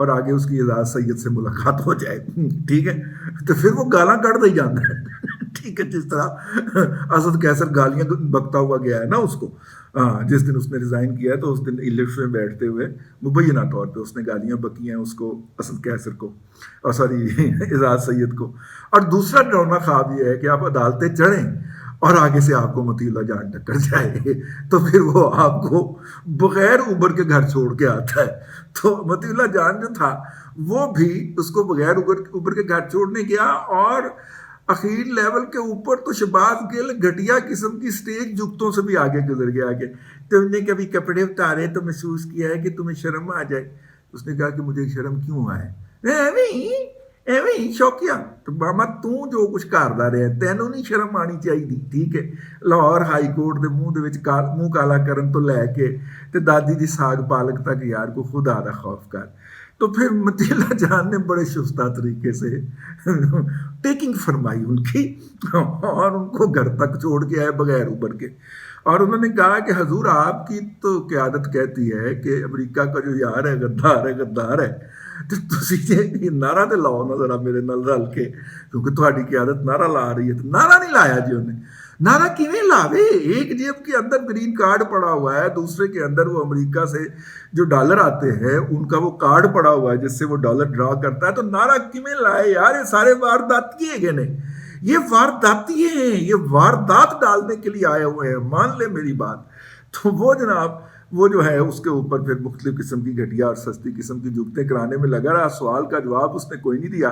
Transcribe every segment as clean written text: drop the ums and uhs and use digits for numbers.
اور آگے اس کی اعزاز سید سے ملاقات ہو جائے، ٹھیک ہے، تو پھر وہ گالاں کٹ دے جانا ہے، ٹھیک ہے، جس طرح اسد قیصر گالیاں بکتا ہوا گیا ہے نا اس کو، ہاں، جس دن اس نے ریزائن کیا ہے تو اس دن لفٹ میں بیٹھتے ہوئے مبینہ طور پہ اس نے گالیاں بکی ہیں اس کو، اسد قیصر کو، اور سوری اعزاز سید کو۔ اور دوسرا ڈراؤنا خواب یہ ہے کہ آپ عدالتیں چڑھیں اور آگے سے آپ کو مطیع اللہ جان ٹکر جائے، تو پھر وہ آپ کو بغیر اوبر کے گھر چھوڑ کے آتا ہے۔ تو مطیع اللہ جان جو تھا وہ بھی اس کو بغیر اوبر کے گھر چھوڑنے گیا، اور اخیر لیول کے اوپر تو شہباز گل گھٹیا قسم کی سٹیج جگتوں سے بھی آگے گزر گیا کہ تم نے کبھی کپڑے اتارے تو محسوس کیا ہے کہ تمہیں شرم آ جائے؟ اس نے کہا کہ مجھے شرم کیوں آئے؟ ایویں شوقیہ تو ماما تو جو کچھ کردا رہا تینوں نہیں شرم آنی چاہیے، ٹھیک ہے، لاہور ہائی کورٹ دے منہ کالا کرن تو لے کے تے دادی دی ساگ پالک تک یار کو خدا دا خوف کر۔ تو پھر مطیع اللہ جان نے بڑے شستہ طریقے سے ٹیکنگ فرمائی ان کی، اور ان کو گھر تک چھوڑ کے آئے بغیر اوبر کے، اور انہوں نے کہا کہ حضور آپ کی تو قیادت کہتی ہے کہ امریکہ کا جو یار ہے غدار ہے، غدار ہے، تو تسی یہ نعرہ تے لاؤ نا ذرا میرے نال رل کے، کیونکہ تہاڈی قیادت نعرہ لا رہی ہے۔ تو نعرہ نہیں لایا جی انہیں، نعرہ کیویں لاوے؟ ایک جیب کے اندر گرین کارڈ پڑا ہوا ہے، دوسرے کے اندر وہ امریکہ سے جو ڈالر آتے ہیں ان کا وہ کارڈ پڑا ہوا ہے جس سے وہ ڈالر ڈرا کرتا ہے، تو نعرہ کیویں لائے یار؟ یہ سارے وارداتیے گئے نے، یہ وارداتیے ہیں، یہ واردات ڈالنے کے لیے آئے ہوئے ہیں، مان لے میری بات۔ تو وہ جناب وہ جو ہے اس کے اوپر پھر مختلف قسم کی گھٹیا اور سستی قسم کی جگتیں کرانے میں لگا رہا، سوال کا جواب اس نے کوئی نہیں دیا،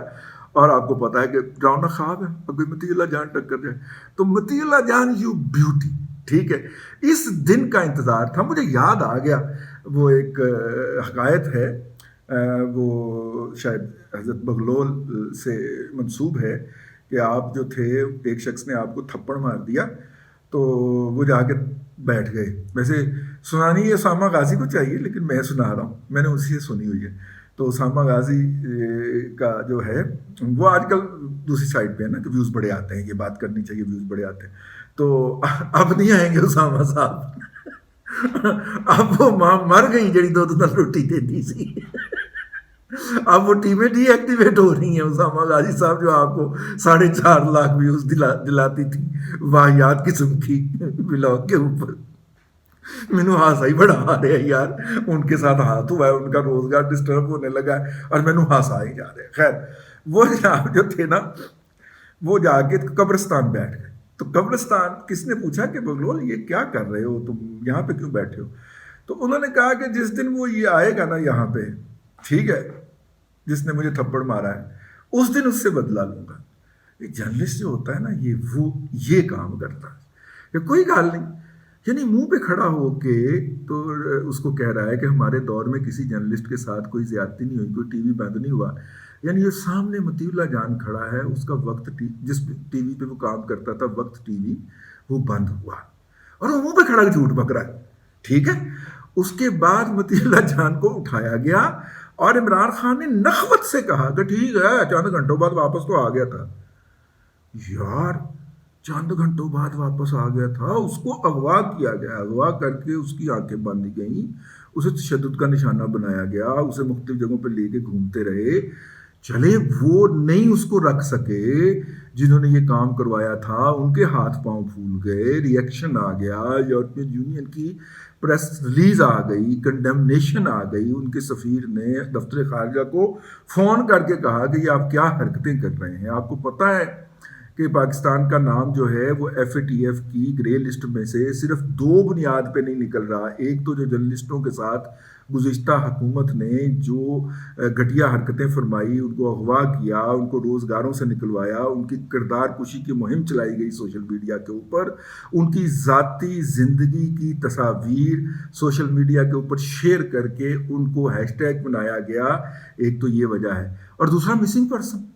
اور آپ کو پتا ہے کہ ڈراؤنا خواب ہے اگر مطیع اللہ جان ٹکر جائے تو مطیع اللہ جان یو بیوٹی، ٹھیک ہے، اس دن کا انتظار تھا۔ مجھے یاد آ گیا وہ ایک حکایت ہے، وہ شاید حضرت بغلول سے منسوب ہے کہ آپ جو تھے ایک شخص نے آپ کو تھپڑ مار دیا تو وہ جا کے بیٹھ گئے، ویسے سنانی یہ اسامہ غازی کو چاہیے لیکن میں سنا رہا ہوں، میں نے اسی سے سنی ہوئی ہے۔ تو اسامہ غازی کا جو ہے وہ آج کل دوسری سائڈ پہ ہے نا کہ ویوز بڑے آتے ہیں، یہ بات کرنی چاہیے، ویوز بڑے آتے ہیں، تو اب نہیں آئیں گے اسامہ صاحب، اب وہ ماں مر گئی جڑی دو روٹی دیتی سی، اب وہ ٹیمیں ڈی ایکٹیویٹ ہو رہی ہیں۔ اسامہ غازی صاحب جو آپ کو 4.5 لاکھ ویوز دلاتی تھی واہیات قسم کی بلاگ کے اوپر، مینو ہاسا ہی بڑا آ رہا ہے یار، ان کے ساتھ ہاتھ ہوا ہے، ان کا روزگار ڈسٹرب ہونے لگا ہے اور مینو ہاسا ہی جا رہا ہے۔ خیر وہ جناب جو تھے نا وہ جا کے قبرستان بیٹھ گئے، تو قبرستان کس نے پوچھا کہ بغلول یہ کیا کر رہے ہو تم یہاں پہ کیوں بیٹھے ہو؟ تو انہوں نے کہا کہ جس دن وہ یہ آئے گا نا یہاں پہ، ٹھیک ہے، جس نے مجھے تھپڑ مارا ہے اس دن اس سے بدلہ لوں گا۔ یہ جرنلسٹ جو ہوتا ہے نا یہ کام کرتا ہے کہ کوئی گال نہیں، یعنی منہ پہ کھڑا ہو کے تو اس کو کہہ رہا ہے کہ ہمارے دور میں کسی جرنلسٹ کے ساتھ کوئی زیادتی نہیں ہوئی، کوئی ٹی وی بند نہیں ہوا، یعنی یہ سامنے مطیع اللہ جان کھڑا ہے، اس کا وقت جس ٹی وی پہ وہ کام کرتا تھا وقت ٹی وی وہ بند ہوا اور وہ منہ پہ کھڑا جھوٹ بک رہا ہے، ٹھیک ہے۔ اس کے بعد مطیع اللہ جان کو اٹھایا گیا اور عمران خان نے نخوت سے کہا کہ ٹھیک ہے چند گھنٹوں بعد واپس تو آ گیا تھا۔ یار چند گھنٹوں بعد واپس آ گیا تھا، اس کو اغوا کیا گیا، اغوا کر کے اس کی آنکھیں باندھی گئیں، اسے تشدد کا نشانہ بنایا گیا، اسے مختلف جگہوں پہ لے کے گھومتے رہے، چلے وہ نہیں اس کو رکھ سکے جنہوں نے یہ کام کروایا تھا، ان کے ہاتھ پاؤں پھول گئے، ری ایکشن آ گیا، یورپین یونین کی پریس ریلیز آ گئی، کنڈیمنیشن آ گئی، ان کے سفیر نے دفتر خارجہ کو فون کر کے کہا کہ یہ آپ کیا حرکتیں کر رہے ہیں؟ آپ کو پتہ ہے کہ پاکستان کا نام جو ہے وہ ایف اے ٹی ایف کی گرے لسٹ میں سے صرف 2 بنیاد پہ نہیں نکل رہا، ایک تو جو جرنلسٹوں کے ساتھ گزشتہ حکومت نے جو گھٹیا حرکتیں فرمائی، ان کو اغوا کیا، ان کو روزگاروں سے نکلوایا، ان کی کردار کشی کی مہم چلائی گئی سوشل میڈیا کے اوپر، ان کی ذاتی زندگی کی تصاویر سوشل میڈیا کے اوپر شیئر کر کے ان کو ہیش ٹیگ بنایا گیا، ایک تو یہ وجہ ہے، اور دوسرا مسنگ پرسن۔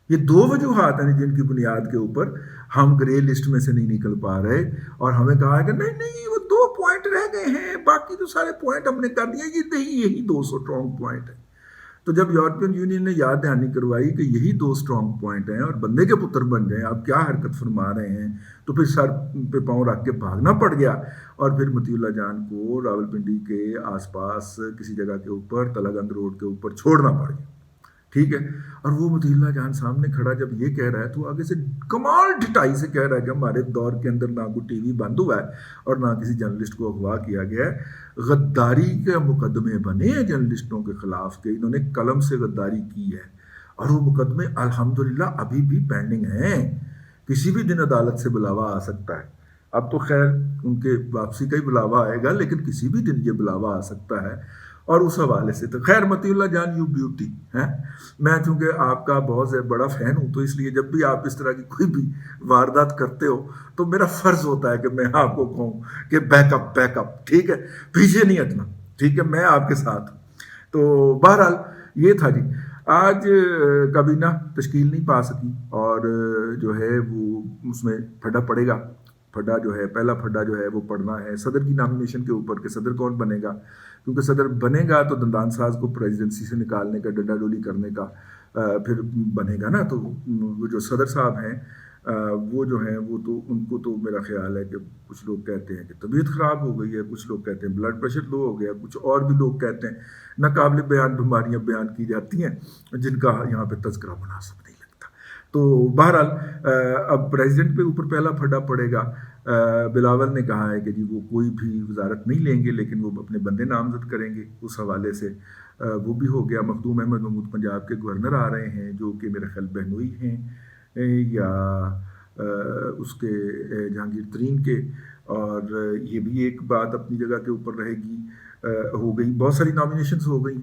یہ 2 وجوہات ہیں جن کی بنیاد کے اوپر ہم گرے لسٹ میں سے نہیں نکل پا رہے، اور ہمیں کہا کہ نہیں وہ 2 پوائنٹ رہ گئے ہیں، باقی تو سارے پوائنٹ ہم نے کر دیے، یہی 200 اسٹرانگ پوائنٹ ہے۔ تو جب یورپین یونین نے یاد دہانی کروائی کہ یہی دو سٹرونگ پوائنٹ ہیں اور بندے کے پتر بن جائیں، آپ کیا حرکت فرما رہے ہیں، تو پھر سر پہ پاؤں رکھ کے بھاگنا پڑ گیا، اور پھر مطیع اللہ جان کو راولپنڈی کے آس پاس کسی جگہ کے اوپر تلاگند روڈ کے اوپر چھوڑنا پڑ گیا، ٹھیک ہے۔ اور وہ مطیع اللہ جان سامنے کھڑا جب یہ کہہ رہا ہے تو آگے سے کمال ڈٹائی سے کہہ رہا ہے کہ ہمارے دور کے اندر نہ کوئی ٹی وی بند ہوا ہے اور نہ کسی جرنلسٹ کو اغوا کیا گیا ہے، غداری کے مقدمے بنے ہیں جرنلسٹوں کے خلاف کے، انہوں نے قلم سے غداری کی ہے، اور وہ مقدمے الحمدللہ ابھی بھی پینڈنگ ہیں، کسی بھی دن عدالت سے بلاوا آ سکتا ہے۔ اب تو خیر ان کے واپسی کا ہی بلاوا آئے گا، لیکن کسی بھی دن یہ بلاوا آ سکتا ہے، اور اس حوالے سے تو خیر مطیع اللہ جان یو بیوٹی ہیں، میں چونکہ آپ کا بہت بڑا فین ہوں، تو اس لیے جب بھی آپ اس طرح کی کوئی بھی واردات کرتے ہو تو میرا فرض ہوتا ہے کہ میں آپ کو کہوں کہ بیک اپ، ٹھیک ہے، پیچھے نہیں ہٹنا، ٹھیک ہے، میں آپ کے ساتھ ہوں۔ تو بہرحال یہ تھا جی، آج کابینہ تشکیل نہیں پا سکی، اور جو ہے وہ اس میں پھڈا پڑے گا، پھڈا جو ہے پہلا پھڈا جو ہے وہ پڑنا ہے صدر کی نامینیشن کے اوپر کہ صدر کون بنے گا، کیونکہ صدر بنے گا تو دندان ساز کو پریزیڈنسی سے نکالنے کا، ڈنڈا ڈولی کرنے کا پھر بنے گا نا، تو وہ جو صدر صاحب ہیں وہ جو ہیں وہ تو ان کو تو میرا خیال ہے کہ کچھ لوگ کہتے ہیں کہ طبیعت خراب ہو گئی ہے، کچھ لوگ کہتے ہیں بلڈ پریشر لو ہو گیا، کچھ اور بھی لوگ کہتے ہیں ناقابل بیان بیماریاں بیان کی جاتی ہیں جن کا یہاں پہ تذکرہ مناسب نہیں لگتا۔ تو بہرحال اب پریزیڈنٹ پہ اوپر پہلا پھڈا پڑے گا۔ بلاول نے کہا ہے کہ جی وہ کوئی بھی وزارت نہیں لیں گے، لیکن وہ اپنے بندے نامزد کریں گے، اس حوالے سے وہ بھی ہو گیا۔ مخدوم احمد محمود پنجاب کے گورنر آ رہے ہیں، جو کہ میرے خیال بہنوئی ہیں یا اس کے جہانگیر ترین کے، اور یہ بھی ایک بات اپنی جگہ کے اوپر رہے گی۔ ہو گئی بہت ساری نامینیشنز ہو گئی،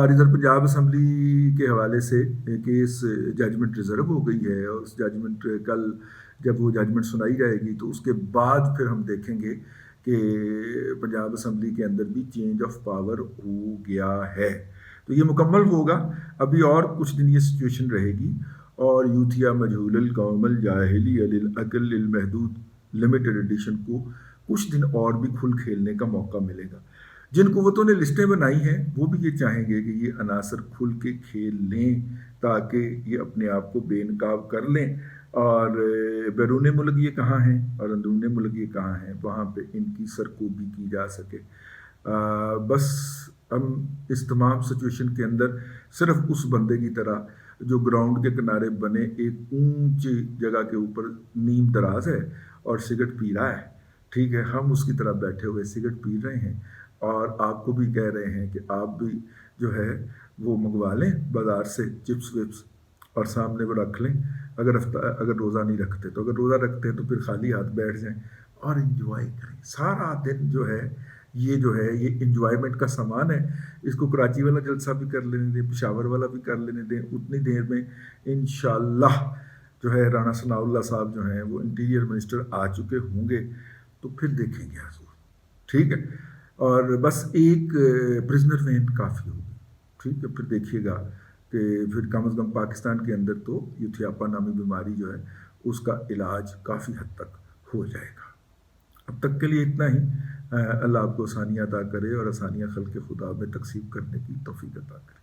ریزرو پنجاب اسمبلی کے حوالے سے کیس ججمنٹ ریزرو ہو گئی ہے، اور اس ججمنٹ کل جب وہ ججمنٹ سنائی جائے گی تو اس کے بعد پھر ہم دیکھیں گے کہ پنجاب اسمبلی کے اندر بھی چینج آف پاور ہو گیا ہے، تو یہ مکمل ہوگا۔ ابھی اور کچھ دن یہ سچویشن رہے گی، اور یوتھیا مجہول القوم الجاہلی العقل المحدود لمیٹڈ ایڈیشن کو کچھ دن اور بھی کھل کھیلنے کا موقع ملے گا۔ جن قوتوں نے لسٹیں بنائی ہیں وہ بھی یہ چاہیں گے کہ یہ عناصر کھل کے کھیل لیں تاکہ یہ اپنے آپ کو بے نقاب کر لیں، اور بیرون ملک یہ کہاں ہیں اور اندرون ملک یہ کہاں ہیں، وہاں پہ ان کی سرکوبی کی جا سکے۔ بس ہم اس تمام سچویشن کے اندر صرف اس بندے کی طرح جو گراؤنڈ کے کنارے بنے ایک اونچی جگہ کے اوپر نیم دراز ہے اور سگرٹ پی رہا ہے، ٹھیک ہے، ہم اس کی طرح بیٹھے ہوئے سگرٹ پی رہے ہیں، اور آپ کو بھی کہہ رہے ہیں کہ آپ بھی جو ہے وہ منگوا لیں بازار سے چپس وپس اور سامنے کو رکھ لیں، اگر روزہ نہیں رکھتے تو، اگر روزہ رکھتے ہیں تو پھر خالی ہاتھ بیٹھ جائیں اور انجوائے کریں سارا دن۔ جو ہے یہ انجوائمنٹ کا سامان ہے، اس کو کراچی والا جلسہ بھی کر لینے دیں، پشاور والا بھی کر لینے دیں، اتنی دیر میں انشاءاللہ جو ہے رانا ثناء اللہ صاحب جو ہیں وہ انٹیریئر منسٹر آ چکے ہوں گے، تو پھر دیکھیں گے حضور، ٹھیک ہے، اور بس ایک پرزنر وین کافی ہوگی، ٹھیک ہے، پھر دیکھیے گا کہ پھر کم از کم پاکستان کے اندر تو یوتھیاپا نامی بیماری جو ہے اس کا علاج کافی حد تک ہو جائے گا۔ اب تک کے لیے اتنا ہی۔ اللہ آپ کو آسانیاں عطا کرے اور آسانیاں خلق خدا میں تقسیم کرنے کی توفیق عطا کرے۔